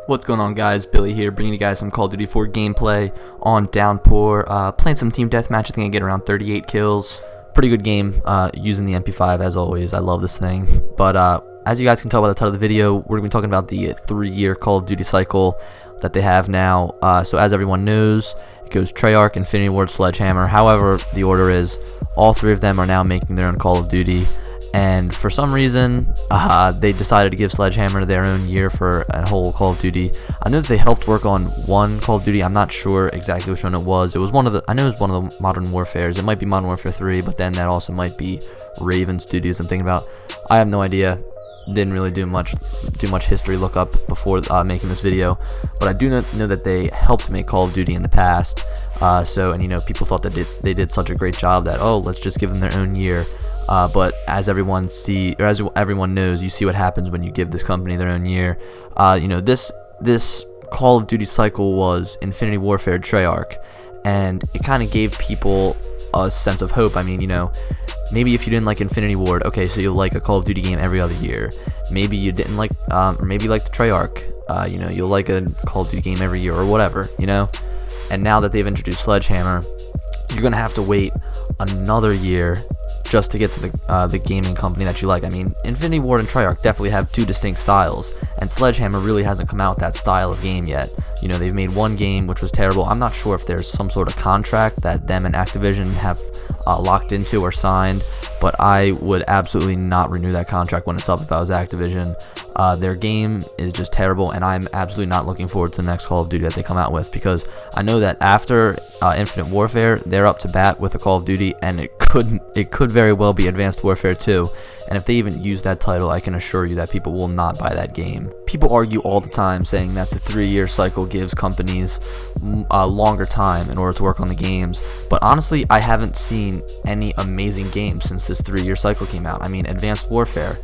What's going on, guys? Billy here, bringing you guys some Call of Duty 4 gameplay on Downpour. Playing some team deathmatch. I think I get around 38 kills. Pretty good game, using the MP5 as always. I love this thing. But as you guys can tell by the title of the video, we're going to be talking about the 3-year Call of Duty cycle that they have now. So as everyone knows, it goes Treyarch, Infinity Ward, Sledgehammer. However, the order is all 3 of them are now making their own Call of Duty. And for some reason, they decided to give Sledgehammer their own year for a whole Call of Duty. I know that they helped work on one Call of Duty. I'm not sure exactly which one it was. It was one of the. I know it was one of the Modern Warfares. It might be Modern Warfare 3, but then that also might be Raven Studios. I'm thinking about. I have no idea. Didn't really do much history look up before making this video, but I do know that they helped make Call of Duty in the past. And you know, people thought that they did such a great job that let's just give them their own year. But as everyone knows, you see what happens when you give this company their own year. You know, this Call of Duty cycle was Infinity Warfare Treyarch, and it kind of gave people a sense of hope. I mean, you know, maybe if you didn't like Infinity Ward, okay, so you'll like a Call of Duty game every other year. Maybe you didn't like, or maybe you like the Treyarch. You know, you'll like a Call of Duty game every year or whatever. You know, and now that they've introduced Sledgehammer, you're gonna have to wait another year just to get to the gaming company that you like. I mean, Infinity Ward and Treyarch definitely have 2 distinct styles, and Sledgehammer really hasn't come out with that style of game yet. You know, they've made one game which was terrible. I'm not sure if there's some sort of contract that them and Activision have locked into or signed, but I would absolutely not renew that contract when it's up if I was Activision. Their game is just terrible, and I'm absolutely not looking forward to the next Call of Duty that they come out with, because I know that after Infinite Warfare, they're up to bat with a Call of Duty, and it could very well be Advanced Warfare 2. And if they even use that title, I can assure you that people will not buy that game. People argue all the time saying that the 3-year cycle gives companies a longer time in order to work on the games, but honestly, I haven't seen any amazing games since this 3-year cycle came out. I mean, Advanced Warfare,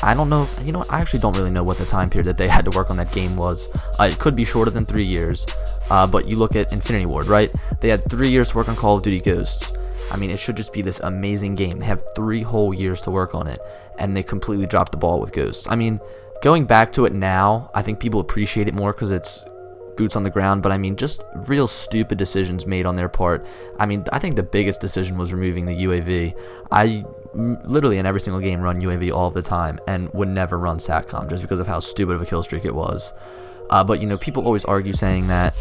I don't know, you know what, I actually don't really know what the time period that they had to work on that game was. It could be shorter than 3 years, but you look at Infinity Ward, right? They had 3 years to work on Call of Duty Ghosts. I mean, it should just be this amazing game. They have 3 whole years to work on it, and they completely dropped the ball with Ghosts. I mean, going back to it now, I think people appreciate it more because it's boots on the ground, but I mean, just real stupid decisions made on their part. I mean, I think the biggest decision was removing the UAV. I literally in every single game run UAV all the time and would never run SATCOM just because of how stupid of a kill streak it was. But you know, people always argue saying that,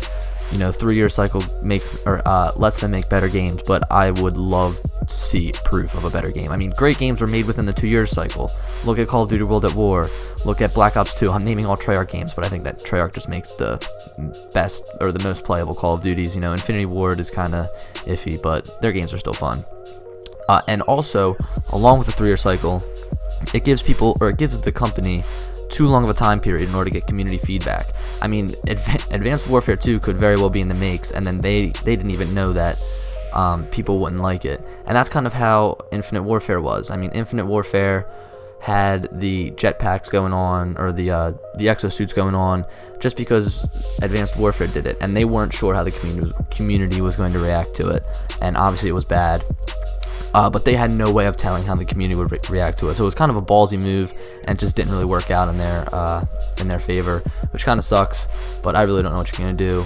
you know, 3-year cycle makes or lets them make better games, but I would love to see proof of a better game. I mean, great games were made within the 2-year cycle. Look at Call of Duty World at War. Look at Black Ops 2. I'm naming all Treyarch games, but I think that Treyarch just makes the best or the most playable Call of Duties. You know, Infinity Ward is kind of iffy, but their games are still fun. And also, along with the 3-year cycle, it gives people, or it gives the company, too long of a time period in order to get community feedback. I mean, Advanced Warfare 2 could very well be in the makes, and then they didn't even know that people wouldn't like it. And that's kind of how Infinite Warfare was. I mean, Infinite Warfare had the jetpacks going on, or the exosuits going on, just because Advanced Warfare did it, and they weren't sure how the community was going to react to it, and obviously it was bad. But they had no way of telling how the community would react to it, so it was kind of a ballsy move, and just didn't really work out in their favor, which kind of sucks. But I really don't know what you're gonna do.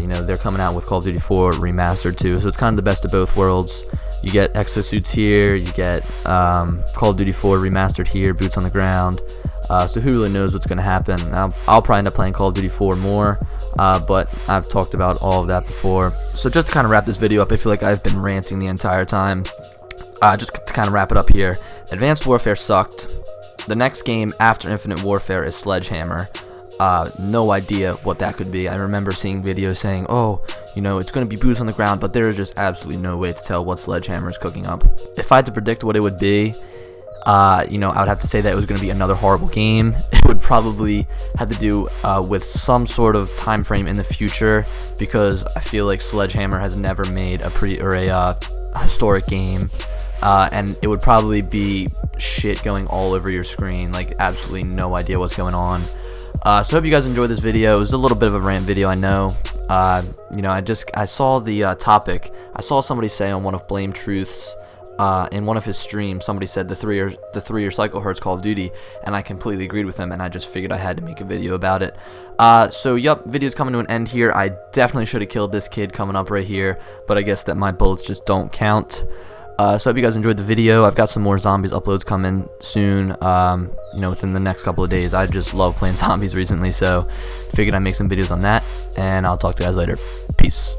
You know, they're coming out with Call of Duty 4 remastered too, so it's kind of the best of both worlds. You get exosuits here, you get Call of Duty 4 remastered here, boots on the ground. So who really knows what's going to happen? I'll probably end up playing Call of Duty 4 more, but I've talked about all of that before. So just to kind of wrap this video up, I feel like I've been ranting the entire time. Just to kind of wrap it up here, Advanced Warfare sucked. The next game after Infinite Warfare is Sledgehammer. No idea what that could be. I remember seeing videos saying, oh, you know, it's going to be boots on the ground, but there is just absolutely no way to tell what Sledgehammer is cooking up. If I had to predict what it would be, you know, I would have to say that it was going to be another horrible game. It would probably have to do with some sort of time frame in the future, because I feel like Sledgehammer has never made a historic game, and it would probably be shit going all over your screen, like absolutely no idea what's going on. So I hope you guys enjoyed this video. It was a little bit of a rant video, I know. You know, I saw the topic. I saw somebody say on one of Blame Truth's in one of his streams, somebody said the three-year cycle hurts Call of Duty, and I completely agreed with him, and I just figured I had to make a video about it. So yup, video's coming to an end here. I definitely should have killed this kid coming up right here, but I guess that my bullets just don't count. So I hope you guys enjoyed the video. I've got some more zombies uploads coming soon, you know, within the next couple of days. I just love playing zombies recently, so figured I'd make some videos on that, and I'll talk to you guys later. Peace.